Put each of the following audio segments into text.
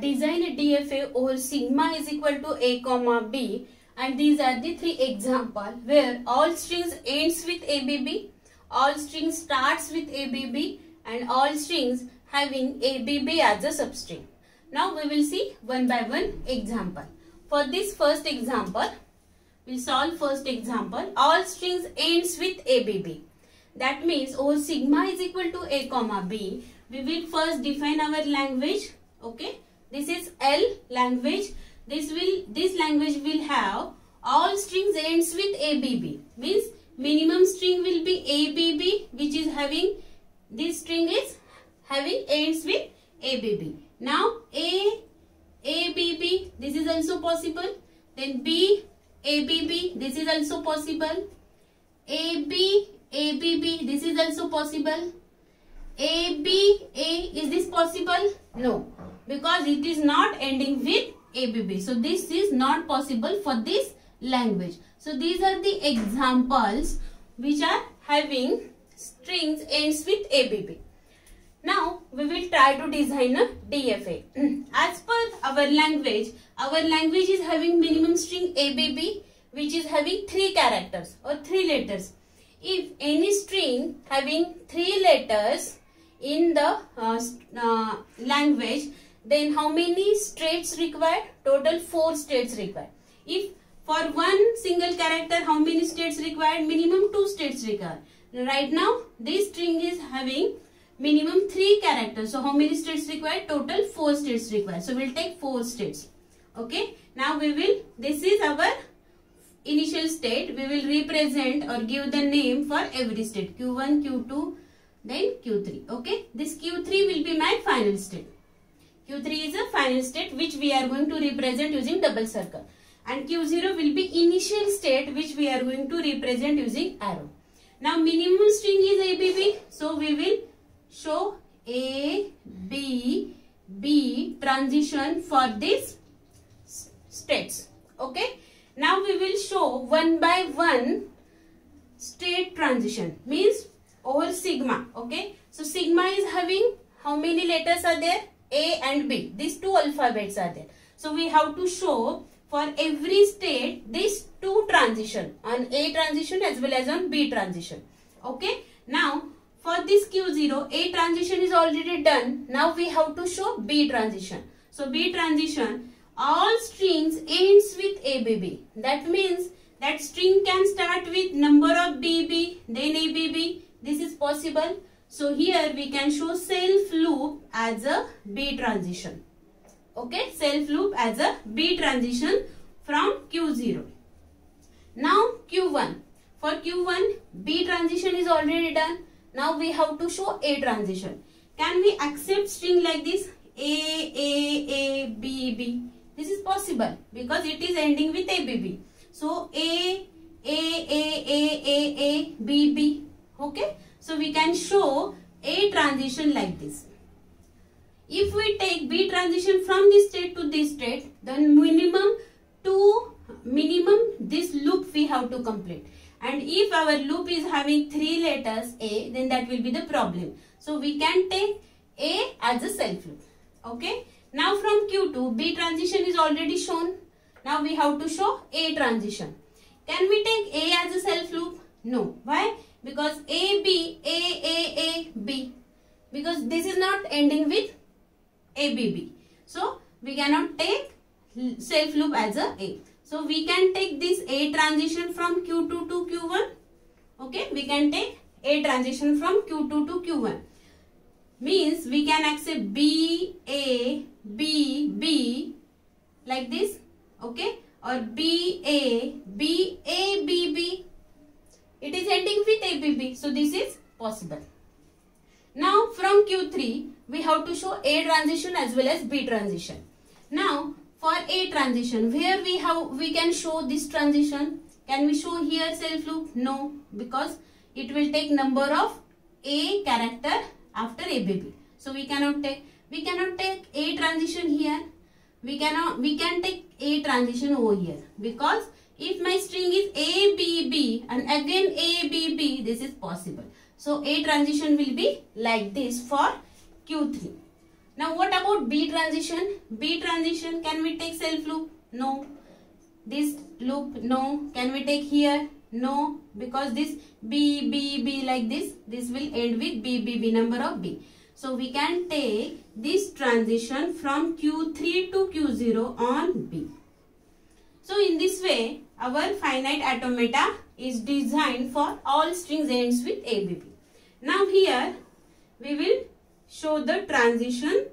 design a DFA over sigma is equal to a comma b, and these are the three examples where all strings ends with ABB, all strings starts with ABB, and all strings having ABB as a substring. Now we will see one by one example. For this first example, we'll solve first example. All strings ends with ABB. That means over sigma is equal to a comma b. We will first define our language. Okay, this is L language. This language will have all strings ends with ABB. Means minimum string will be ABB, which is having, this string is having ends with ABB. Now ABB, this is also possible. Then B ABB, this is also possible. ABB, this is also possible. ABA, is this possible? No, because it is not ending with ABB. So this is not possible for this language. So these are the examples which are having strings ends with ABB. Now we will try to design a DFA. As per our language is having minimum string ABB, which is having 3 characters or 3 letters. If any string having 3 letters in the language, then how many states required? Total 4 states required. If for one single character, how many states required? Minimum 2 states required. Right now this string is having minimum 3 characters. So how many states required? Total 4 states required. So we'll take 4 states. Okay. Now we will, this is our initial state. We will represent or give the name for every state. Q1, Q2, then Q3. Okay. This Q3 will be my final state. Q3 is a final state which we are going to represent using double circle. And Q0 will be initial state which we are going to represent using arrow. Now minimum string is ABB. So we will show A, B, B transition for these states. Okay. Now we will show one by one state transition. Means over sigma. Okay. So sigma is having how many letters are there? A and B. These 2 alphabets are there. So we have to show for every state these 2 transition, on A transition as well as on B transition. Okay. Now for this Q0, A transition is already done. Now we have to show B transition. So B transition, all strings ends with ABB. That means that string can start with number of BB, then ABB. This is possible. So here we can show self loop as a B transition. Okay, self loop as a B transition from Q0. Now Q1. For Q1, B transition is already done. Now we have to show A transition. Can we accept string like this? A, B, B. This is possible because it is ending with ABB. So A, B, B. Okay. So we can show A transition like this. If we take B transition from this state to this state, then minimum this loop we have to complete. And if our loop is having 3 letters A, then that will be the problem. So we can take A as a self loop. Okay. Now from Q2, B transition is already shown. Now we have to show A transition. Can we take A as a self loop? No. Why? Because A, B. Because this is not ending with ABB. So we cannot take self loop as a. So we can take this A transition from Q2 to Q1. Okay. We can take A transition from Q2 to Q1. Means we can accept B, A, B, like this. Okay. Or B, A, B, B. It is ending with ABB. So this is possible. Now from Q3, we have to show A transition as well as B transition. Now for A transition, where we can show this transition. Can we show here self loop? No, because it will take number of A character after ABB. So we cannot take A transition here. We can take A transition over here, because if my string is ABB and again ABB, this is possible. So A transition will be like this for Q3. Now what about B transition? B transition, can we take self loop? No. This loop, no. Can we take here? No, because this B like this will end with B, number of B. So we can take this transition from Q3 to Q0 on B. So in this way, our finite automata is designed for all strings ends with ABB. Now here we will show the transition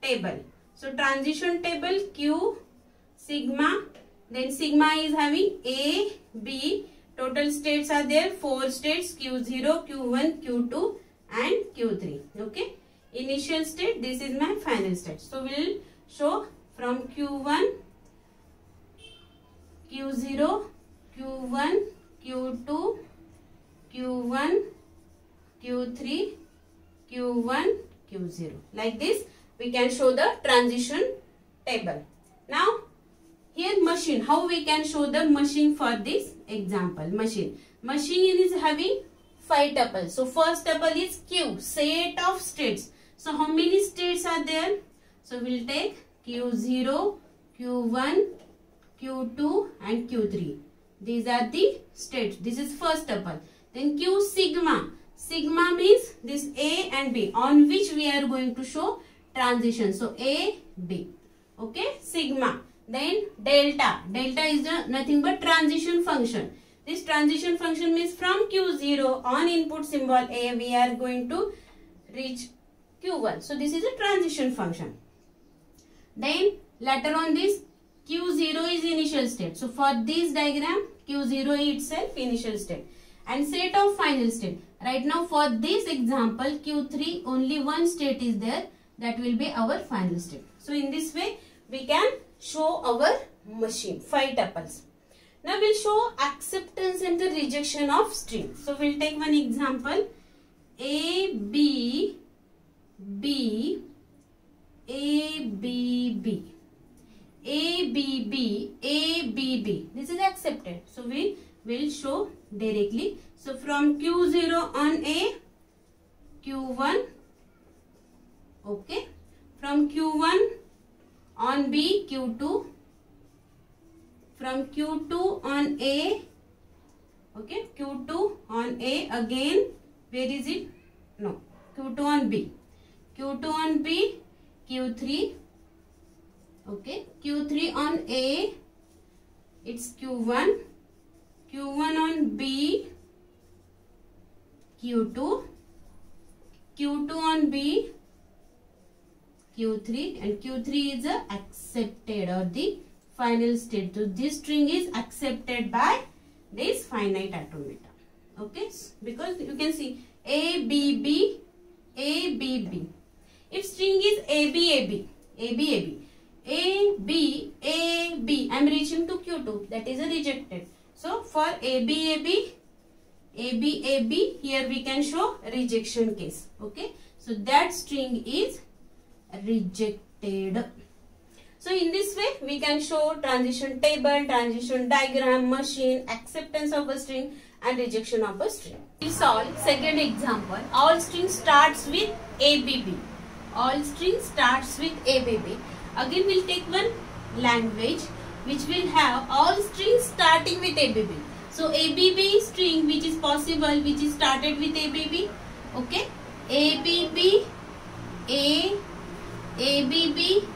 table. So transition table Q, sigma, then sigma is having A, B, total states are there, 4 states, Q0, Q1, Q2 and Q3. Okay. Initial state, this is my final state. So we will show from Q1, Q0, Q1, Q2, Q1, Q3, Q1, Q0. Like this, we can show the transition table. Now, here machine, how we can show the machine for this example? Machine is having 5 tuples. So first tuple is Q, set of states. So how many states are there? So we'll take Q0, Q1, Q2 and Q3. These are the states. This is first tuple. Then Q sigma. Sigma means this A and B on which we are going to show transition. So A, B. Okay, sigma. Then delta. Delta is nothing but transition function. This transition function means from Q0 on input symbol A we are going to reach Q1. So this is a transition function. Then later on this Q0 is initial state. So for this diagram Q0 itself initial state and set of final state. Right now for this example Q3 only one state is there, that will be our final state. So in this way we can show our machine 5 tuples. Now we'll show acceptance and the rejection of string. So we'll take one example. A, B, B, A, B, B. A, B, B, A, B, B. This is accepted. So we will show directly. So from Q0 on A, Q1. Okay. From Q1 on B, Q2. From Q2 on A, okay, Q2 on A again, where is it? No, Q2 on B. Q2 on B, Q3, okay, Q3 on A, it's Q1, Q1 on B, Q2, Q2 on B, Q3 and Q3 is accepted or the final state. So this string is accepted by this finite automata. Okay, because you can see A, B, B, A, B, B. If string is A, B, A, B, A, B, A, B, A, B, A, B, I am reaching to Q2, that is a rejected. So for A, B, A, B, A, B, A, B, here we can show rejection case. Okay, so that string is rejected. So in this way we can show transition table, transition diagram, machine, acceptance of a string and rejection of a string. We solve second example. All string starts with ABB. All string starts with ABB. Again we'll take one language which will have all strings starting with ABB. So ABB string which is possible, which is started with ABB. Okay, ABB, A, ABB,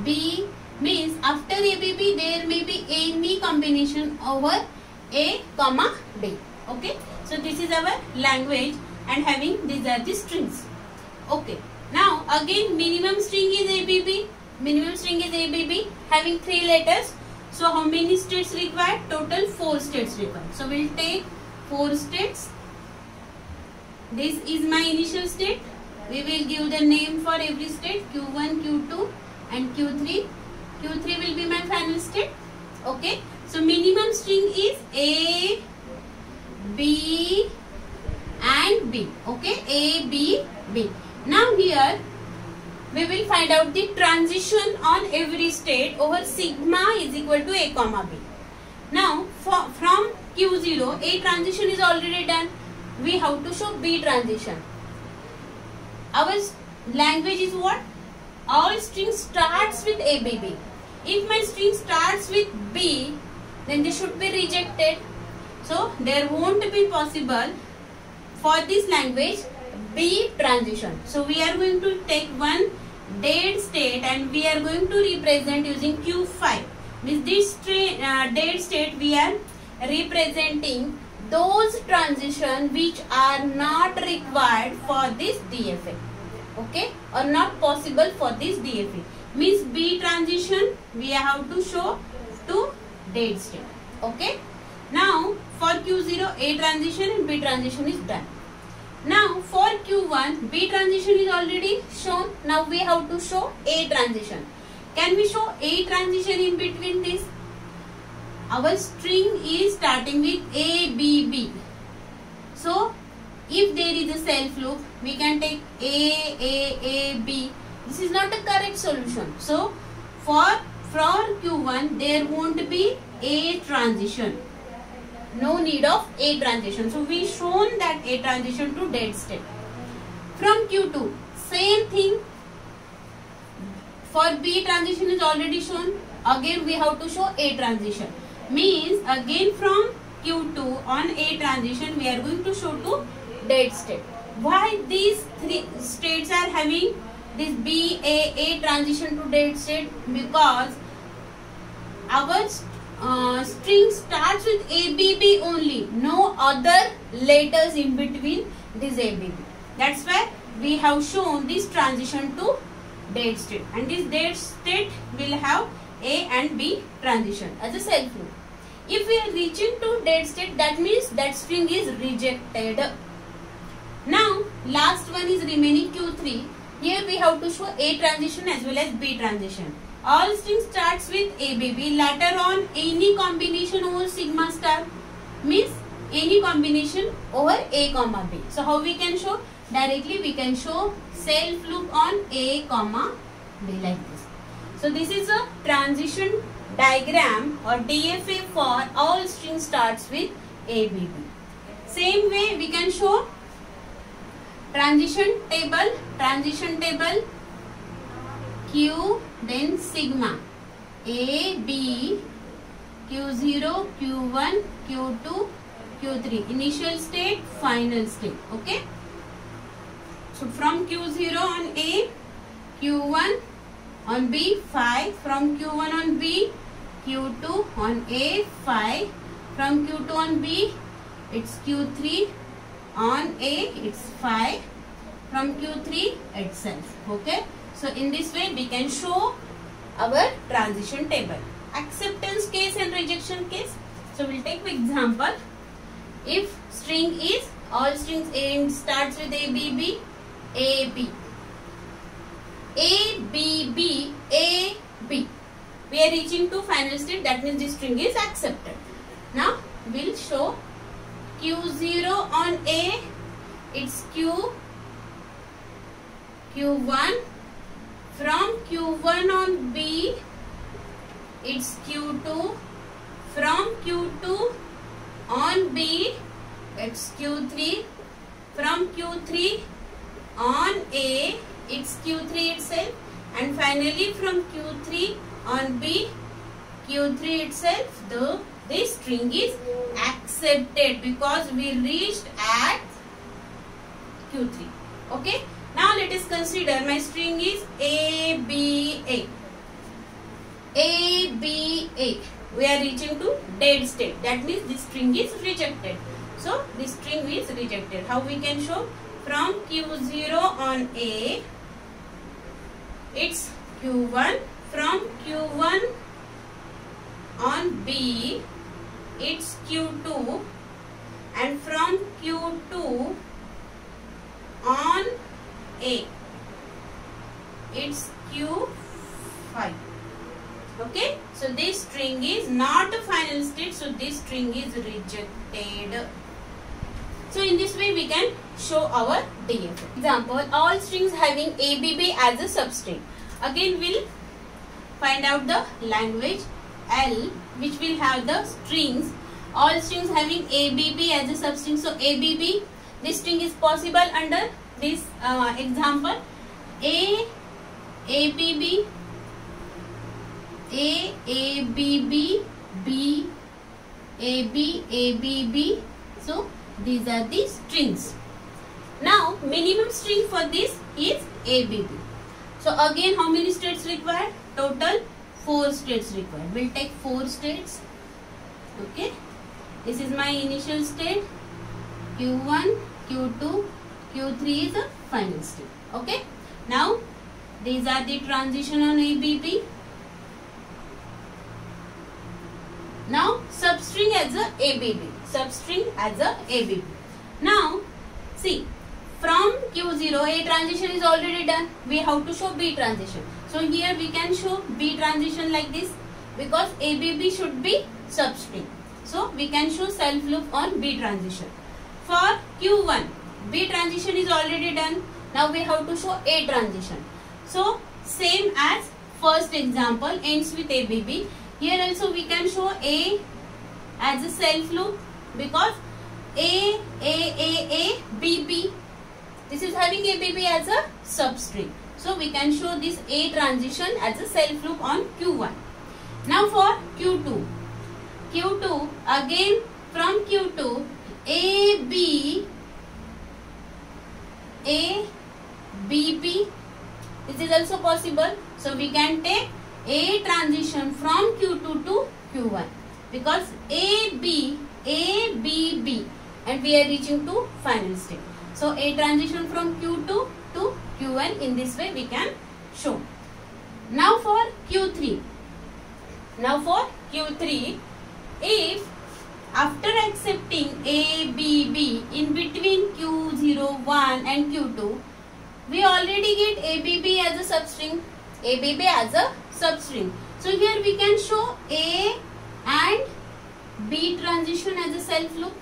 B means after ABB there may be any combination over A comma B. Okay, so this is our language and having these are the strings. Okay, now again minimum string is ABB. Minimum string is ABB having 3 letters. So how many states required? Total 4 states required. So we'll take 4 states. This is my initial state. We will give the name for every state Q1, Q2 and Q3. Q3 will be my final state. Okay. So minimum string is A, B and B. Okay. A, B, B. Now here we will find out the transition on every state over sigma is equal to A comma B. Now from Q0 A transition is already done. We have to show B transition. Our language is what? all string starts with ABB. If my string starts with B, then they should be rejected. So there won't be possible for this language B transition. So we are going to take one dead state and we are going to represent using Q5. With this dead state we are representing those transitions which are not required for this DFA. Okay, or not possible for this DFA. Means B transition we have to show to dead state. Okay. Now for Q0 A transition and B transition is done. Now for Q1 B transition is already shown. Now we have to show A transition. Can we show A transition in between this? Our string is starting with ABB. So if there is a self loop, we can take A, B. This is not a correct solution. So for Q1 there won't be A transition. No need of A transition. So we shown that A transition to dead state. From Q2, same thing. For B transition is already shown. Again we have to show A transition. Means again from Q2 on A transition we are going to show to dead state. Why these three states are having this B, A transition to dead state? Because our string starts with ABB only. No other letters in between this ABB. That's why we have shown this transition to dead state. And this dead state will have A and B transition as a self loop. If we are reaching to dead state, that means that string is rejected. Now last one is remaining Q3. Here we have to show A transition as well as B transition. All string starts with ABB. Later on any combination over sigma star means any combination over A comma B. So how we can show? Directly we can show self loop on A comma B like this. So this is a transition diagram or DFA for all string starts with ABB. Same way we can show transition table Q, then sigma A, B, Q0, Q1, Q2, Q3. Initial state, final state. Okay. So from Q0 on A, Q1 on B, 5. From Q1 on B, Q2 on A, 5. From Q2 on B, it's Q3 on A, it's 5. From Q3 itself. Okay. So in this way we can show our transition table. Acceptance case and rejection case. So we'll take an example. If string is all strings end starts with ABB, AB, ABB, AB. We are reaching to final state. That means this string is accepted. Now we'll show Q0 on A. It's Q1. From Q1 on B, it's Q2. From Q2 on B, it's Q3. From Q3 on A, it's Q3 itself. And finally from Q3 on B, Q3 itself, this string is accepted because we reached at Q3. Okay. Now let us consider my string is ABA. ABA. We are reaching to dead state. That means this string is rejected. So this string is rejected. How we can show? From Q0 on A, it's Q1. From Q1 on B, it's Q2. And from Q2 on A, it's Q5. Okay, so this string is not a final state, so this string is rejected. So in this way we can show our DFA. Example, all strings having ABB as a substring. Again we'll find out the language L which will have the strings. All strings having ABB as a substring. So ABB, this string is possible under this example. A ABB, A, ABB, B, AB, ABB. So these are the strings. Now minimum string for this is ABB. So again, how many states required? Total 4 states required. We'll take 4 states. Okay. This is my initial state. Q1, Q2, Q3 is the final state. Okay. Now these are the transition on ABB. Now substring as a ABB. Substring as a ABB. Now see, from Q0 A transition is already done. We have to show B transition. So here we can show B transition like this because ABB should be substring. So we can show self loop on B transition. For Q1, B transition is already done. Now we have to show A transition. So same as first example, ends with ABB. Here also we can show A as a self loop because A, B, B. This is having ABB as a substring. So we can show this A transition as a self loop on Q1. Now for Q2. Q2, again from Q2, A, B, B. This is also possible. So we can take A transition from Q2 to Q1 because A, B, B, and we are reaching to final state. So A transition from Q2 to Q1, in this way we can show. Now for Q3. If after accepting ABB in between Q01 and Q2, we already get ABB as a substring. So here we can show A and B transition as a self loop.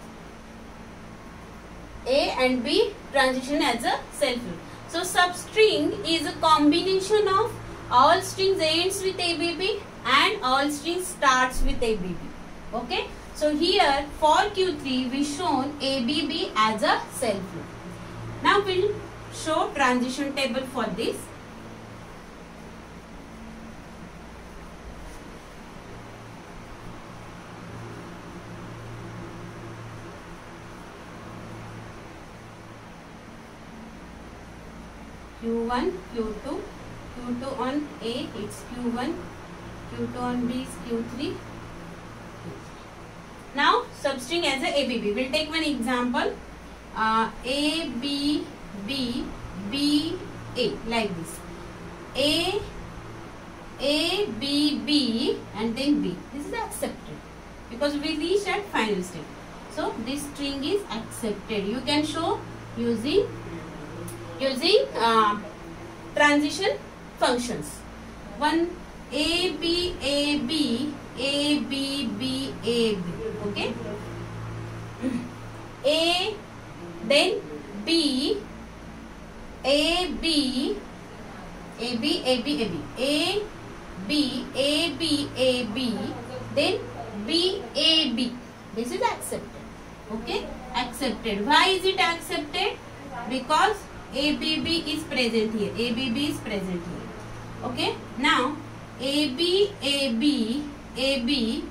A and B transition as a self loop. So substring is a combination of all strings ends with ABB and all strings starts with ABB. Okay. So here for Q3 we shown ABB as a self loop. Now we'll show transition table for this. Q1, Q2, Q2 on A, it's Q1, Q2 on B is Q3. Now substring as a ABB. We'll take one example. A, B, B, B, A, like this. A, B, B, and then B. This is accepted because we reached at final state. So this string is accepted. You can show using transition functions. One A, B, A, B, A, B, B, A, B. Okay. A, then B, A, B, A, B, A, B, A, B, A, B, A, B, A, B, then B, A, B. This is accepted. Okay, accepted. Why is it accepted? Because ABB is present here. ABB is present here. Okay. Now AB, AB, AB,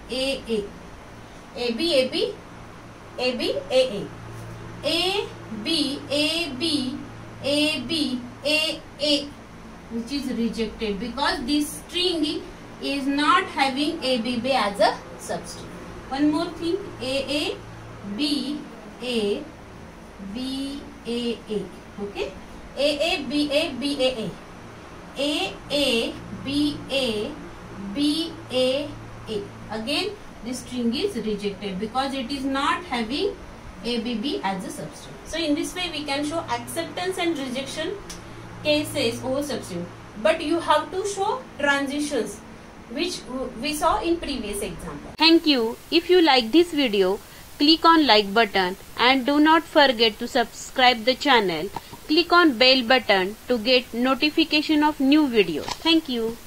AA. AB, AB, AB, AA. A, B, A, B, A, B, A, A, which is rejected because this string is not having ABB as a substring. One more thing, AA, B, A, B, A, A. Okay, AA, B, A, B, A, A. AA, B, A, B, A, A. Again, this string is rejected because it is not having ABB as a substring. So in this way we can show acceptance and rejection cases over substring. But you have to show transitions which we saw in previous example. Thank you. If you like this video, click on like button and do not forget to subscribe the channel. Click on bell button to get notification of new videos. Thank you.